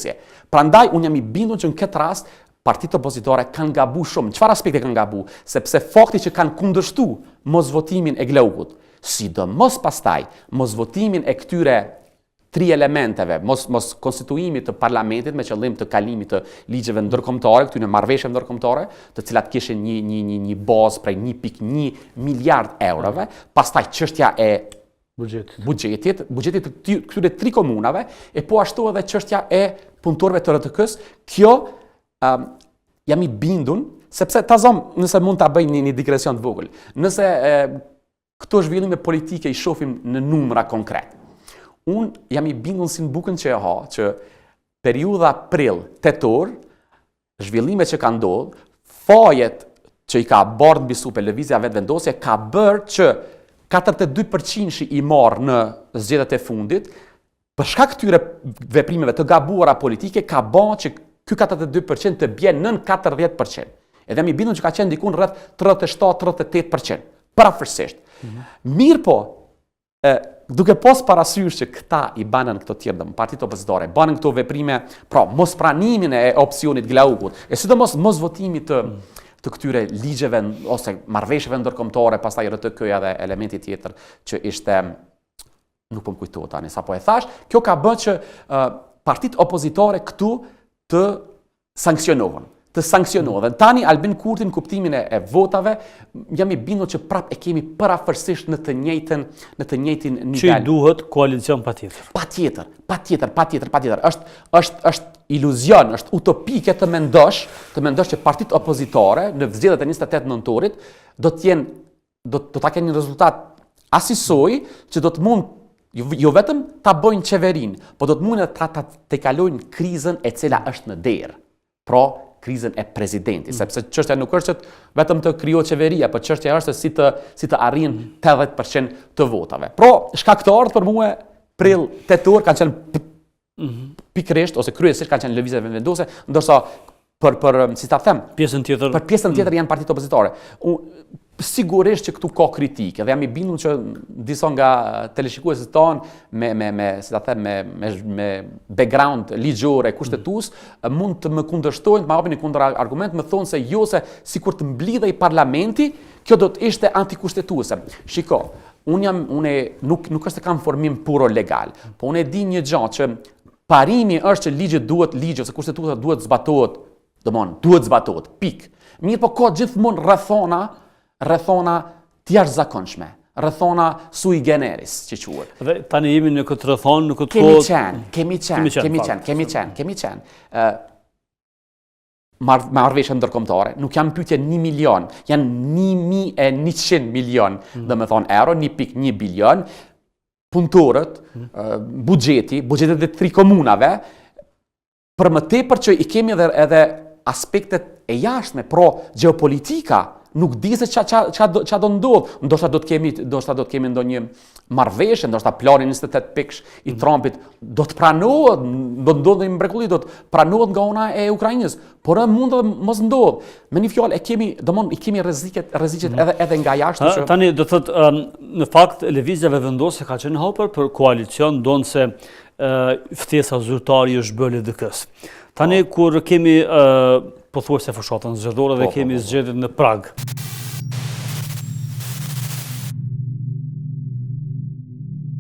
vendosje. Prandaj unë jam I bindur që në këtë rast partitë opozitore kanë gabu shumë. Çfarë aspekte kanë gabu? Sepse fakti që kanë kundërshtu mosvotimin e Glaukut, sidomos pastaj mosvotimin e këtyre 3 elementeve, mos konstituimit të parlamentit me qëllim të kalimit të ligjeve ndërkombëtare, këtyre marrëveshjeve ndërkombëtare, të cilat kishin një bazë prej 1.1 miliard eurove, pastaj çështja e buxhetit të këtyre 3 komunave, e po ashtu edhe çështja e punëtorëve të RTK-s. Kjo jam I bindun, sepse ta zom, nëse mund ta bëj një digresion të vogël. Nëse këto zhvillime politike I shohim në numra konkret. Unë jam I bindun si në bukën që e ha, që periudha prill-tetor, zhvillimet që ka ndodhur, fajet që I ka bardhë mbi supe lëvizja vetëvendosje, ka bërë që 42% I marrë në zgjedhjet e fundit, për shkak këtyre veprimeve të gabuara politike, ka bërë që ky 42% të bje nën 40%. Edhe jam I bindun që ka qenë dikun rreth 37-38%, parafërsisht. Mirë po, duke pas parasysh që këta I banën këto tjerë, partitë opozitore, banën këto veprime, pra mos pranimin e opsionit Glaukut, e sidomos mos votimit të këtyre ligjeve ose marrëveshjeve ndërkombëtare, pastaj RTK-ja dhe elementi tjetër që ishte, nuk po më kujtohet tani, sapo e thash, kjo ka bërë që partitë opozitore këtu të sanksionohen. Tani Albin Kurti në kuptimin e votave, jam I bindur që prap e kemi parafërsisht në të njëjtin nivel. Që I duhet koalicion patjetër. Patjetër. Është iluzion, është utopike të mendosh që partitë opozitore në zgjedhjet e 28 nëntorit do ta kenë një rezultat asisoj që do të mund jo vetëm ta bëjnë qeverinë, po do të mundë ta kalojnë krizën e cila është në derë. Pra, krizën e presidentit, sepse çështja nuk është që vetëm të krijohet qeveria, por çështja është si të arrijnë 80% të votave. Pra, shkaktarët për mua prill-tetor kanë qenë pikërisht ose kryesisht kanë qenë lëvizjet vendose, ndërsa për si ta them, pjesën tjetër janë partitë opozitore. Sigurisht që këtu ka kritikë, dhe jam I bindur që disa nga teleshikuesit tanë me background ligjor e kushtetues mund të më kundërshtojnë, të më japin një kundër argument, më thonë se jo se sikur të mblidhej parlamenti, kjo do të ishte antikushtetuese. Shiko, unë nuk është se kam formim puro legal, po unë e di një gjë që parimi është që ligji ose kushtetuesa duhet zbatohet, duhet zbatohet, pik. Mirë po ka gjithmonë rrethona të jashtëzakonshme, rrethona sui generis, që quhet. Dhe tani jemi në këtë rrethon, në këtë kohë. Kemi qenë. Marrëveshje ndërkombëtare, nuk janë pyetje 1 milion, janë 1.100 milion, domethënë euro, 1.1 bilion. Punëtorët, buxhetet e 3 komunave, për më tepër që I kemi edhe aspektet e jashtme, pro geopolitika, nuk di se qa do ndodh. Ndoshta do të kemi ndonjë marrëveshje, ndoshta plani 28 pikësh I Trumpit do të pranohet, do të ndodhë një mrekulli, do të pranohet nga ana e Ukrainës, por mund të mos ndodh. Me një fjalë I kemi rreziqet edhe nga jashtë. Tani do thotë në fakt lëvizjeve vendose ka qenë hapur për koalicion ndonse ftesa zyrtare është bërë LDK-s. Tani kur kemi pothuajse fushatën zgjedhore dhe kemi zgjedhjet në Prag.